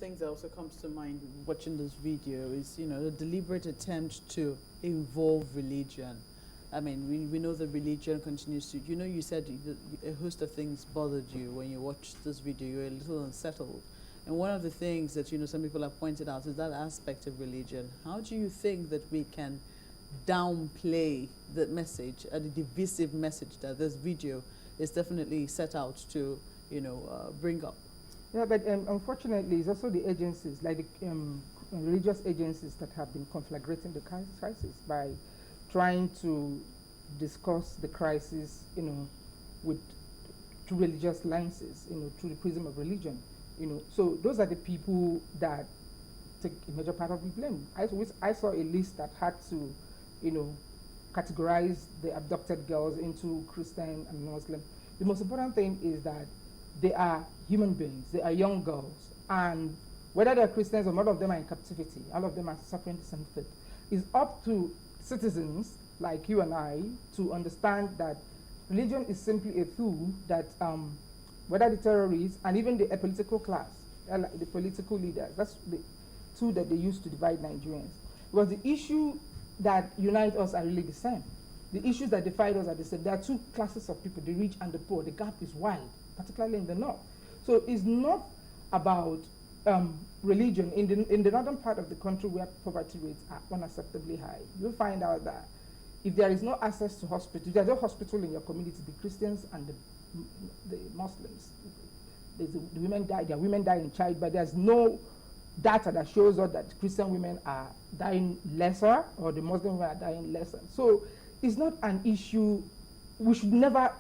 things that also comes to mind watching this video is, you know, the deliberate attempt to involve religion. I mean, we know that religion continues to, you know, you said a host of things bothered you when you watched this video. You were a little unsettled. And one of the things that, you know, some people have pointed out is that aspect of religion. How do you think that we can downplay the message, the divisive message that this video is definitely set out to, you know, bring up? Yeah, but unfortunately, it's also the agencies, like the religious agencies, that have been conflagrating the crisis by trying to discuss the crisis, you know, through religious lenses, you know, through the prism of religion, you know. So those are the people that take a major part of the blame. I saw a list that had to, you know, categorize the abducted girls into Christian and Muslim. The most important thing is that they are human beings, they are young girls, and whether they're Christians or not of them are in captivity, all of them are suffering the same fate. It's up to citizens like you and I to understand that religion is simply a tool that whether the terrorists and even the political class, the political leaders, that's the tool that they use to divide Nigerians. Because the issue that unite us are really the same. The issues that divide us are the same. There are two classes of people, the rich and the poor. The gap is wide, particularly in the north. So it's not about religion. In the northern part of the country where poverty rates are unacceptably high, you'll find out that if there is no access to hospital, if there's no hospital in your community, the Christians and the Muslims, the women die, their women die in childbirth. There's no data that shows us that Christian women are dying lesser or the Muslim women are dying lesser. So it's not an issue. We should never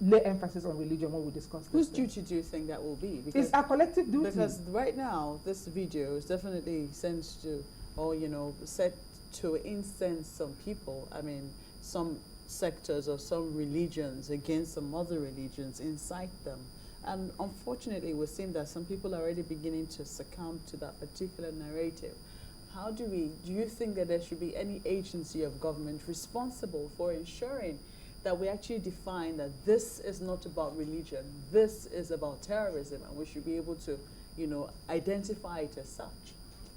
lay emphasis on religion when we discuss this. Whose duty do you think that will be? Because it's our collective duty. Because right now, this video is definitely sent to, or, you know, set to incense some people. I mean, some sectors or some religions against some other religions, incite them. And unfortunately, we're seeing that some people are already beginning to succumb to that particular narrative. How do you think that there should be any agency of government responsible for ensuring that we actually define that this is not about religion, this is about terrorism, and we should be able to, you know, identify it as such?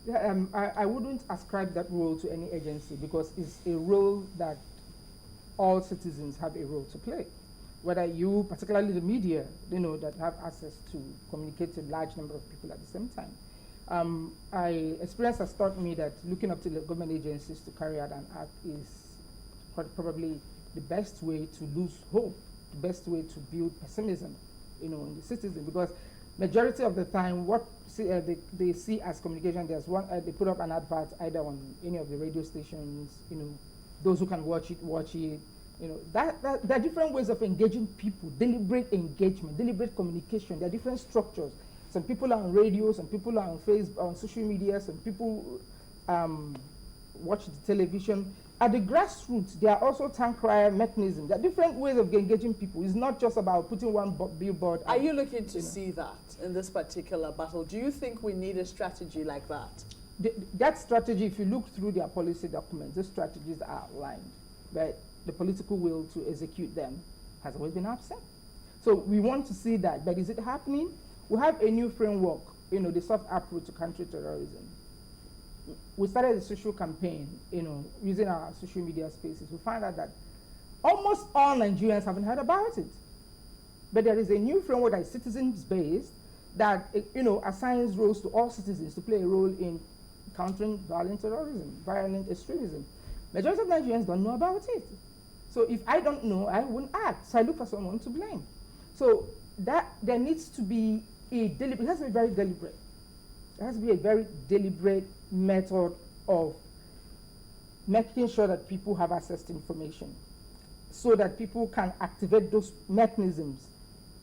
Yeah, I wouldn't ascribe that role to any agency, because it's a role that all citizens have a role to play. Whether you, particularly the media, you know, that have access to communicate to a large number of people at the same time. Experience has taught me that looking up to the government agencies to carry out an act is quite probably the best way to lose hope, the best way to build pessimism, you know, in the citizen. Because majority of the time, what they see as communication, there's one, they put up an advert either on any of the radio stations, you know, those who can watch it, you know, there are different ways of engaging people, deliberate engagement, deliberate communication. There are different structures. Some people are on radio, some people are on Facebook, on social media, some people watch the television. At the grassroots, there are also town crier mechanisms. There are different ways of engaging people. It's not just about putting one billboard. Are you looking to see that in this particular battle? Do you think we need a strategy like that? That strategy, if you look through their policy documents, those strategies are outlined, but the political will to execute them has always been absent. So we want to see that, but is it happening? We have a new framework, you know, the soft approach to counter terrorism. We started a social campaign, you know, using our social media spaces. We found out that almost all Nigerians haven't heard about it. But there is a new framework that is citizens-based that, you know, assigns roles to all citizens to play a role in countering violent terrorism, violent extremism. Majority of Nigerians don't know about it. So if I don't know, I won't act. So I look for someone to blame. So that there needs to be it has to be very deliberate. There has to be a very deliberate method of making sure that people have access to information so that people can activate those mechanisms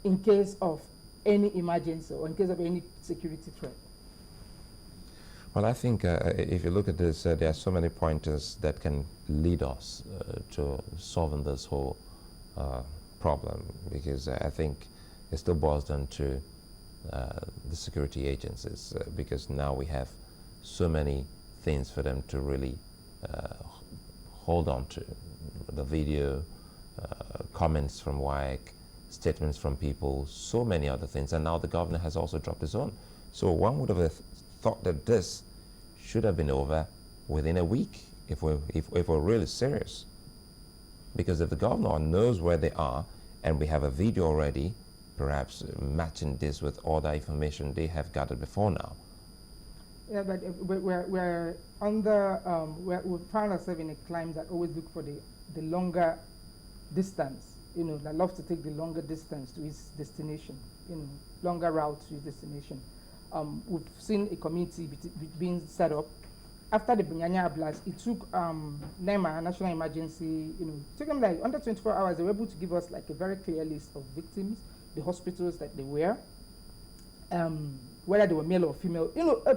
in case of any emergency or in case of any security threat. Well, I think if you look at this, there are so many pointers that can lead us to solving this whole problem, because I think it still boils down to the security agencies, because now we have so many things for them to really hold on to. The video, comments from WAEC, statements from people, so many other things, and now the governor has also dropped his own. So one would have thought that this should have been over within a week if we're really serious. Because if the governor knows where they are, and we have a video already, perhaps matching this with all the information they have gathered before now. Yeah, but we're under, we found ourselves in a climb that always look for the longer distance, that love to take the longer distance to its destination, longer route to its destination. We've seen a committee being set up. After the Bunyanya blast, it took NEMA, National Emergency, it took them like under 24 hours. They were able to give us like a very clear list of victims, the hospitals that they were, whether they were male or female,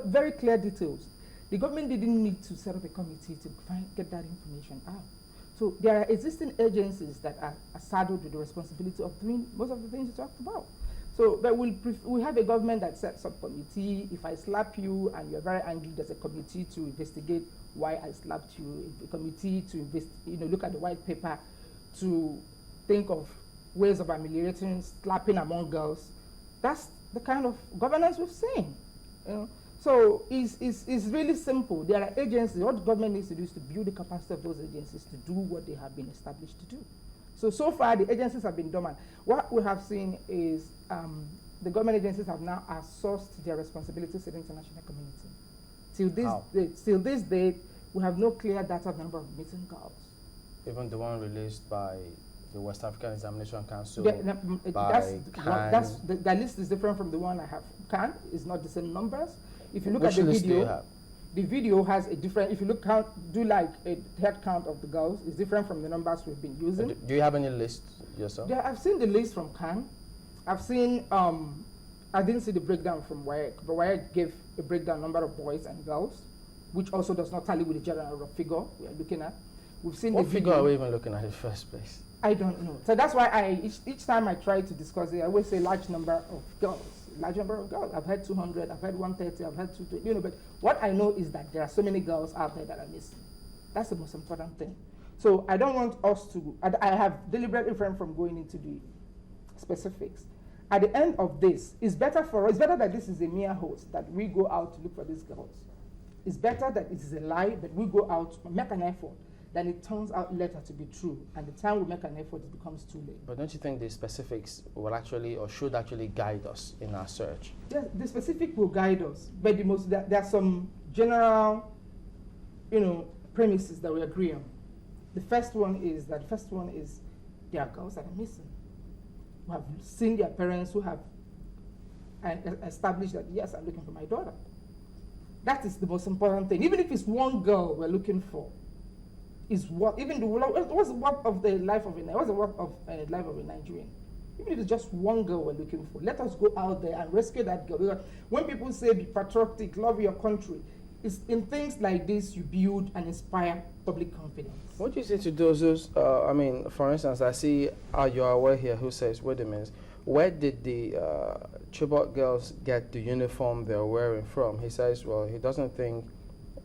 very clear details. The government didn't need to set up a committee to get that information out. So there are existing agencies that are saddled with the responsibility of doing most of the things you talked about. So, but we have a government that sets up committee. If I slap you and you're very angry, there's a committee to investigate why I slapped you. A committee to look at the white paper, to think of ways of ameliorating slapping among girls. That's the kind of governance we've seen. So it's really simple. There are agencies. What the government needs to do is to build the capacity of those agencies to do what they have been established to do. So far, the agencies have been dormant. What we have seen is the government agencies have now outsourced their responsibilities to the international community. Till this date, we have no clear data of the number of missing girls. Even the one released by the West African Examination Council, the list is different from the one I have. It's not the same numbers. If you look at the list video, do you have? The video has a different, if you do like a head count of the girls, it's different from the numbers we've been using. Do you have any list yourself? Yeah, I've seen the list from Khan. I've seen, I didn't see the breakdown from WAEC, but WAEC gave a breakdown number of boys and girls, which also does not tally with the general figure we are looking at. We've seen what the figure are we even looking at in the first place? I don't know. So that's why each time I try to discuss it, I always say large number of girls. Large number of girls. I've had 200, I've had 130, I've had 220, but what I know is that there are so many girls out there that are missing. That's the most important thing. So I don't want us to, I have deliberately refrained from going into the specifics. At the end of this, it's better that this is a mere hoax, that we go out to look for these girls. It's better that it is a lie, that we go out and make an effort, then it turns out later to be true, and the time we make an effort, it becomes too late. But don't you think the specifics will actually, or should actually guide us in our search? Yes, the specific will guide us, but there are some general, premises that we agree on. The first one is there are girls that are missing. We have seen their parents who have established that, yes, I'm looking for my daughter. That is the most important thing. Even if it's one girl we're looking for, is what what's the work of the life of a Nigerian. Even if it's just one girl we're looking for, let us go out there and rescue that girl. Because when people say be patriotic, love your country, it's in things like this you build and inspire public confidence. What do you say to those? For instance, I see Ayoawe here who says, wait a minute, where did the Chibok girls get the uniform they're wearing from? He says, well, he doesn't think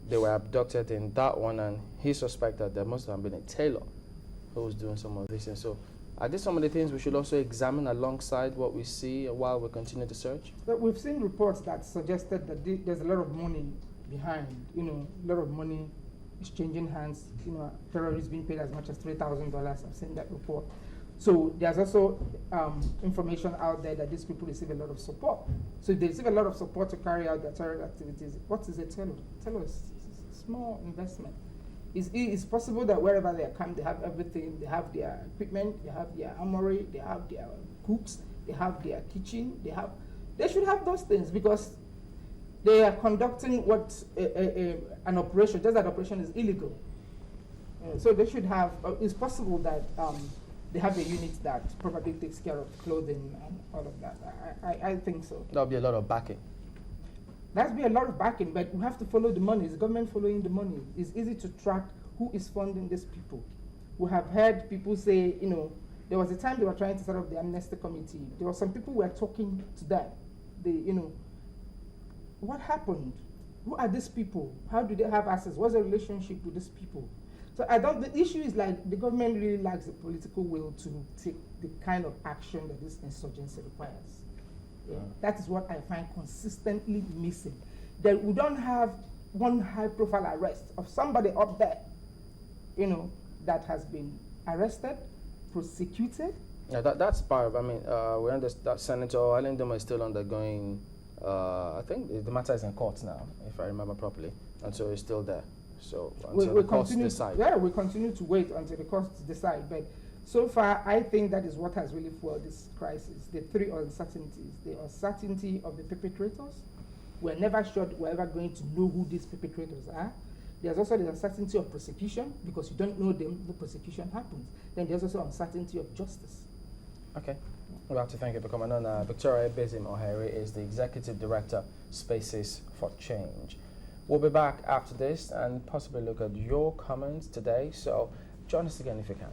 they were abducted in that one, and he suspected there must have been a tailor who was doing some of this. And so, are these some of the things we should also examine alongside what we see while we continue to search? But we've seen reports that suggested that there's a lot of money behind, a lot of money exchanging hands, terrorists being paid as much as $3,000. I've seen that report. So there's also information out there that these people receive a lot of support. So if they receive a lot of support to carry out their terror activities, what is a tailor? Tailor is a small investment. It's possible that wherever they come, they have everything. They have their equipment, they have their armory, they have their cooks, they have their kitchen. They should have those things because they are conducting an operation. Just that operation is illegal. So they should have. It's possible that they have a unit that probably takes care of clothing and all of that. I think so. There'll be a lot of backing. There'll be a lot of backing, but we have to follow the money. Is the government following the money? It's easy to track who is funding these people. We have heard people say, there was a time they were trying to set up the amnesty committee. There were some people who were talking to them. What happened? Who are these people? How do they have access? What's the relationship with these people? So the issue is like the government really lacks the political will to take the kind of action that this insurgency requires. Yeah. That is what I find consistently missing. that we don't have one high-profile arrest of somebody up there, you know, that has been arrested, prosecuted. Yeah, that's part. I mean, we understand that Senator Alindoma is still undergoing. I think the matter is in court now, if I remember properly, and so it's still there. So until the courts decide. Yeah, we continue to wait until the courts decide. But so far, I think that is what has really fueled this crisis. The three uncertainties: the uncertainty of the perpetrators. We're never sure we're ever going to know who these perpetrators are. There's also the uncertainty of prosecution, because you don't know them, the prosecution happens. Then there's also uncertainty of justice. Okay. We'd like to thank you for coming on. Victoria Ibezim-Ohaeri is the Executive Director, Spaces for Change. We'll be back after this and possibly look at your comments today. So join us again if you can.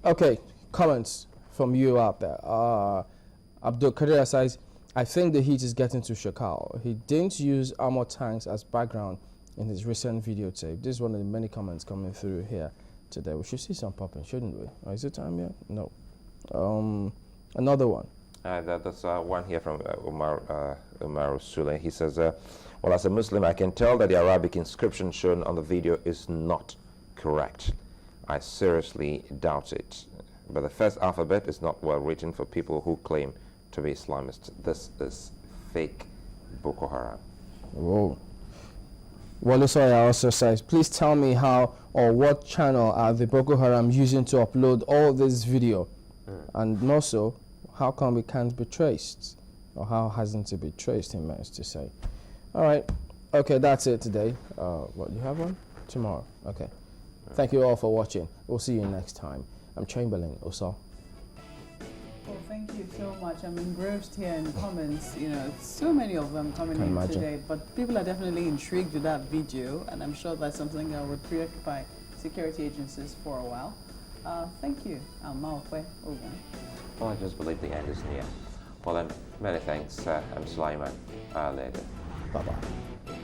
Okay, comments from you out there. Abdul Kadir says, I think the heat is getting to Shakal. He didn't use armor tanks as background in his recent videotape. This is one of the many comments coming through here today. We should see some popping, shouldn't we? Oh, is it time yet? No. Another one. That's one here from Umar Sule. He says, well, as a Muslim, I can tell that the Arabic inscription shown on the video is not correct. I seriously doubt it. But the first alphabet is not well written for people who claim to be Islamists. This is fake Boko Haram. Whoa. Wale Soya also says, please tell me how or what channel are the Boko Haram using to upload all this video? And also, how come it can't be traced? Or how hasn't it been traced, he managed to say. All right. Okay, that's it today. What, you have one? Tomorrow. Okay. Thank you all for watching. We'll see you next time. I'm Chamberlain Oso. Well, thank you so much. I'm engrossed here in comments. You know, so many of them coming in today. But people are definitely intrigued with that video, and I'm sure that's something that would preoccupy security agencies for a while. Thank you. Well, I just believe the end is near. Well then, many thanks. I'm Sulaiman. Later. Bye-bye.